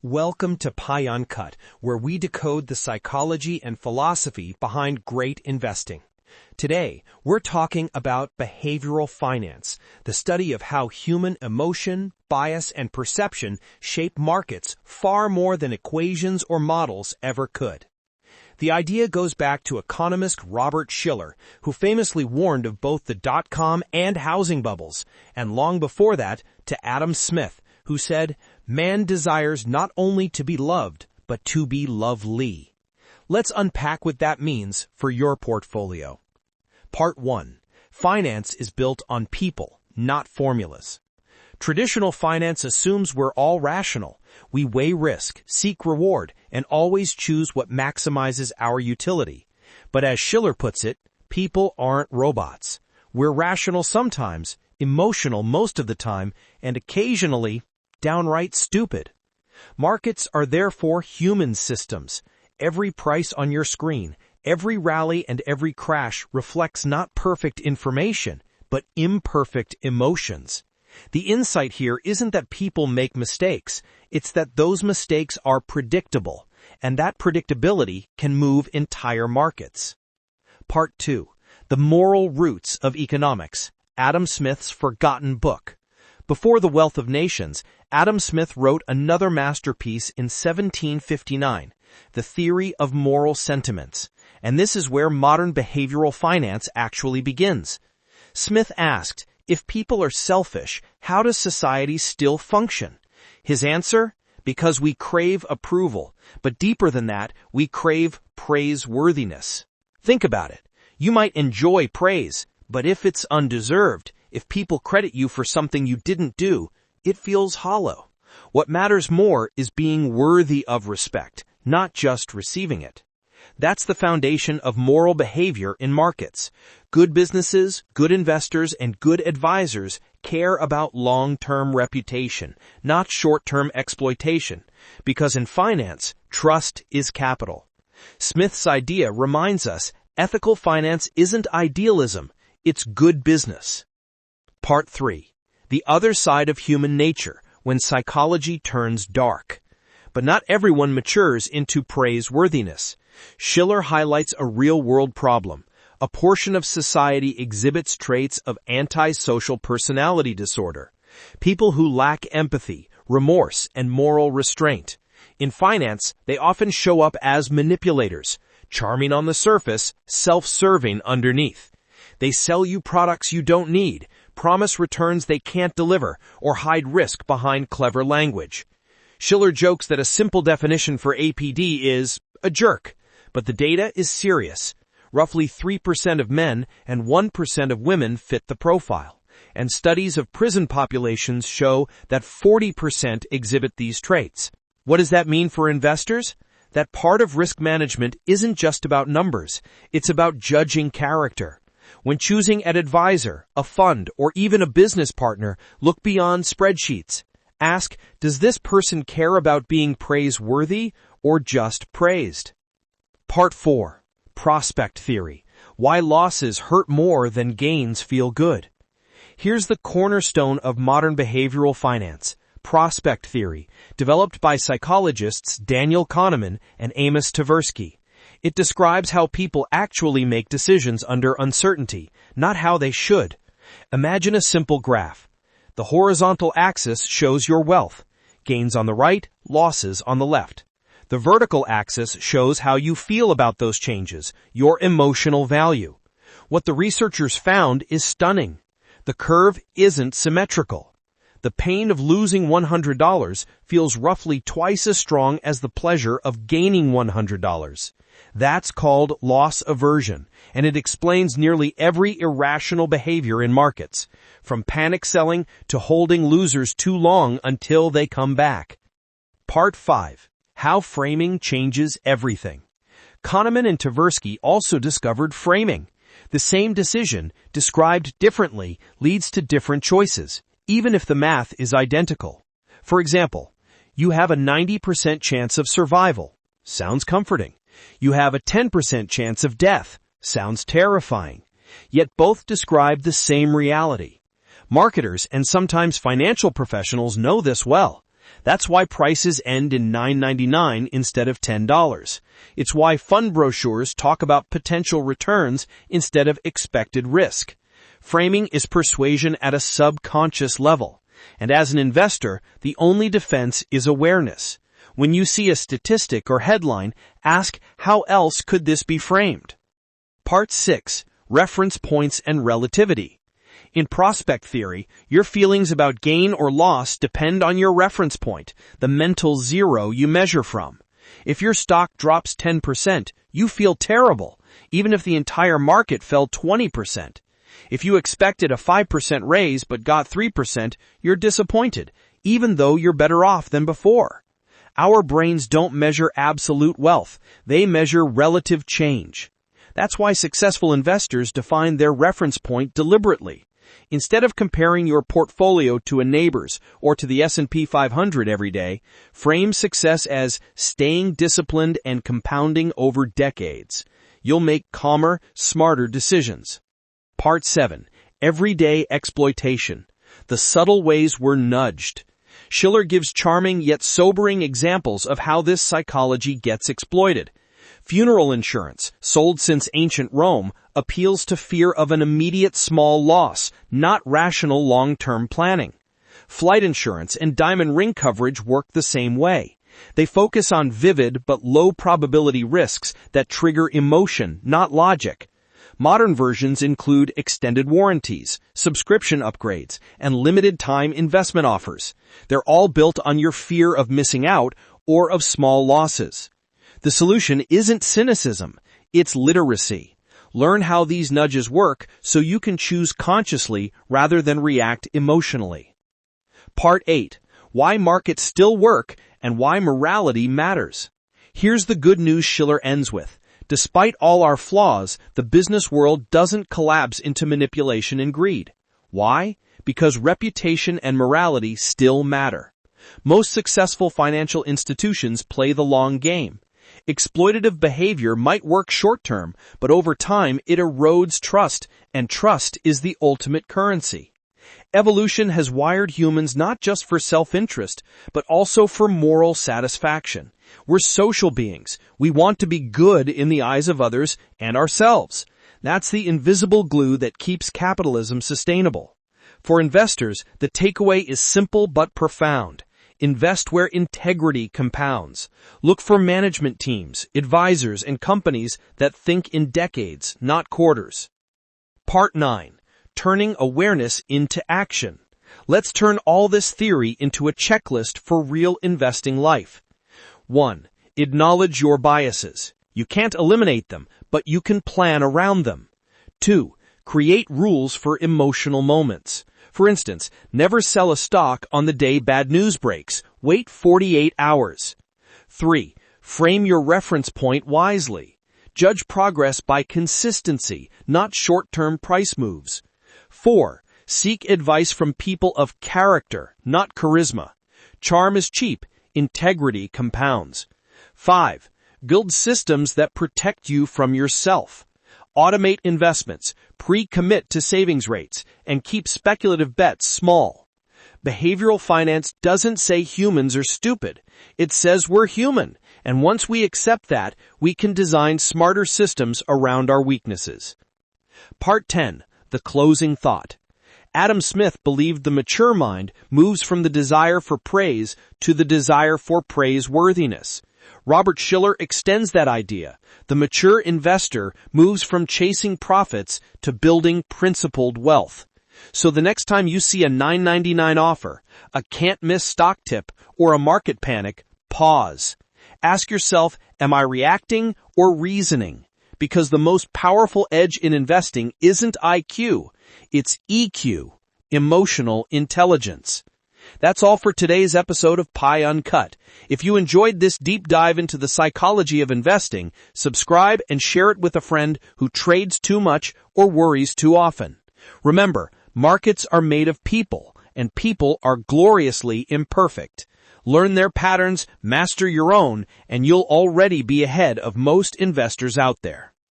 Welcome to Pie Uncut, where we decode the psychology and philosophy behind great investing. Today, we're talking about behavioral finance, the study of how human emotion, bias, and perception shape markets far more than equations or models ever could. The idea goes back to economist Robert Shiller, who famously warned of both the dot-com and housing bubbles, and long before that, to Adam Smith, who said, "Man desires not only to be loved, but to be lovely." Let's unpack what that means for your portfolio. Part 1. Finance is built on people, not formulas. Traditional finance assumes we're all rational. We weigh risk, seek reward, and always choose what maximizes our utility. But as Shiller puts it, people aren't robots. We're rational sometimes, emotional most of the time, and occasionally downright stupid. Markets are therefore human systems. Every price on your screen, every rally and every crash reflects not perfect information, but imperfect emotions. The insight here isn't that people make mistakes, it's that those mistakes are predictable, and that predictability can move entire markets. Part 2. The Moral Roots of Economics, Adam Smith's forgotten book. Before The Wealth of Nations, Adam Smith wrote another masterpiece in 1759, The Theory of Moral Sentiments, and this is where modern behavioral finance actually begins. Smith asked, if people are selfish, how does society still function? His answer? Because we crave approval, but deeper than that, we crave praiseworthiness. Think about it. You might enjoy praise, but if it's undeserved, if people credit you for something you didn't do, it feels hollow. What matters more is being worthy of respect, not just receiving it. That's the foundation of moral behavior in markets. Good businesses, good investors, and good advisors care about long-term reputation, not short-term exploitation, because in finance, trust is capital. Smith's idea reminds us ethical finance isn't idealism, it's good business. Part 3. The Other Side of Human Nature, when psychology turns dark. But not everyone matures into praiseworthiness. Shiller highlights a real-world problem. A portion of society exhibits traits of antisocial personality disorder. People who lack empathy, remorse, and moral restraint. In finance, they often show up as manipulators, charming on the surface, self-serving underneath. They sell you products you don't need, promise returns they can't deliver, or hide risk behind clever language. Shiller jokes that a simple definition for APD is a jerk, but the data is serious. Roughly 3% of men and 1% of women fit the profile, and studies of prison populations show that 40% exhibit these traits. What does that mean for investors? That part of risk management isn't just about numbers, it's about judging character. When choosing an advisor, a fund, or even a business partner, look beyond spreadsheets. Ask, does this person care about being praiseworthy or just praised? Part 4. Prospect Theory. Why losses hurt more than gains feel good. Here's the cornerstone of modern behavioral finance, prospect theory, developed by psychologists Daniel Kahneman and Amos Tversky. It describes how people actually make decisions under uncertainty, not how they should. Imagine a simple graph. The horizontal axis shows your wealth. Gains on the right, losses on the left. The vertical axis shows how you feel about those changes, your emotional value. What the researchers found is stunning. The curve isn't symmetrical. The pain of losing $100 feels roughly twice as strong as the pleasure of gaining $100. That's called loss aversion, and it explains nearly every irrational behavior in markets, from panic selling to holding losers too long until they come back. Part 5. How framing changes everything. Kahneman and Tversky also discovered framing. The same decision, described differently, leads to different choices, even if the math is identical. For example, you have a 90% chance of survival. Sounds comforting. You have a 10% chance of death. Sounds terrifying. Yet both describe the same reality. Marketers and sometimes financial professionals know this well. That's why prices end in $9.99 instead of $10. It's why fund brochures talk about potential returns instead of expected risk. Framing is persuasion at a subconscious level. And as an investor, the only defense is awareness. When you see a statistic or headline, ask, how else could this be framed? Part 6. Reference points and relativity. In prospect theory, your feelings about gain or loss depend on your reference point, the mental zero you measure from. If your stock drops 10%, you feel terrible, even if the entire market fell 20%. If you expected a 5% raise but got 3%, you're disappointed, even though you're better off than before. Our brains don't measure absolute wealth, they measure relative change. That's why successful investors define their reference point deliberately. Instead of comparing your portfolio to a neighbor's or to the S&P 500 every day, frame success as staying disciplined and compounding over decades. You'll make calmer, smarter decisions. Part 7. Everyday exploitation. The subtle ways we're nudged. Shiller gives charming yet sobering examples of how this psychology gets exploited. Funeral insurance, sold since ancient Rome, appeals to fear of an immediate small loss, not rational long-term planning. Flight insurance and diamond ring coverage work the same way. They focus on vivid but low-probability risks that trigger emotion, not logic. Modern versions include extended warranties, subscription upgrades, and limited-time investment offers. They're all built on your fear of missing out or of small losses. The solution isn't cynicism, it's literacy. Learn how these nudges work so you can choose consciously rather than react emotionally. Part 8. Why markets still work and why morality matters. Here's the good news Shiller ends with. Despite all our flaws, the business world doesn't collapse into manipulation and greed. Why? Because reputation and morality still matter. Most successful financial institutions play the long game. Exploitative behavior might work short-term, but over time it erodes trust, and trust is the ultimate currency. Evolution has wired humans not just for self-interest, but also for moral satisfaction. We're social beings. We want to be good in the eyes of others and ourselves. That's the invisible glue that keeps capitalism sustainable. For investors, the takeaway is simple but profound. Invest where integrity compounds. Look for management teams, advisors, and companies that think in decades, not quarters. Part 9. Turning awareness into action. Let's turn all this theory into a checklist for real investing life. 1. Acknowledge your biases. You can't eliminate them, but you can plan around them. 2. Create rules for emotional moments. For instance, never sell a stock on the day bad news breaks. Wait 48 hours. 3. Frame your reference point wisely. Judge progress by consistency, not short-term price moves. 4. Seek advice from people of character, not charisma. Charm is cheap. Integrity compounds. 5. Build systems that protect you from yourself. Automate investments, pre-commit to savings rates, and keep speculative bets small. Behavioral finance doesn't say humans are stupid. It says we're human, and once we accept that, we can design smarter systems around our weaknesses. Part 10. The closing thought. Adam Smith believed the mature mind moves from the desire for praise to the desire for praiseworthiness. Robert Shiller extends that idea. The mature investor moves from chasing profits to building principled wealth. So the next time you see a $9.99 offer, a can't-miss stock tip, or a market panic, pause. Ask yourself, am I reacting or reasoning? Because the most powerful edge in investing isn't IQ, it's EQ, emotional intelligence. That's all for today's episode of Pie Uncut. If you enjoyed this deep dive into the psychology of investing, subscribe and share it with a friend who trades too much or worries too often. Remember, markets are made of people, and people are gloriously imperfect. Learn their patterns, master your own, and you'll already be ahead of most investors out there.